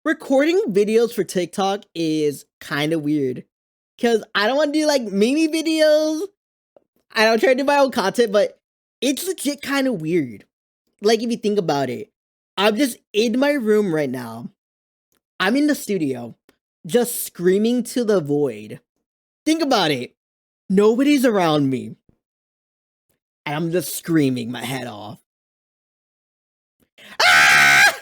Recording videos for TikTok is kind of weird because I don't want to do like mini videos. I don't try to do my own content, but it's legit kind of weird. Like, if you think about it, I'm just in my room right now. I'm in the studio, just screaming to the void. Think about it. Nobody's around me, and I'm just screaming my head off. Ah!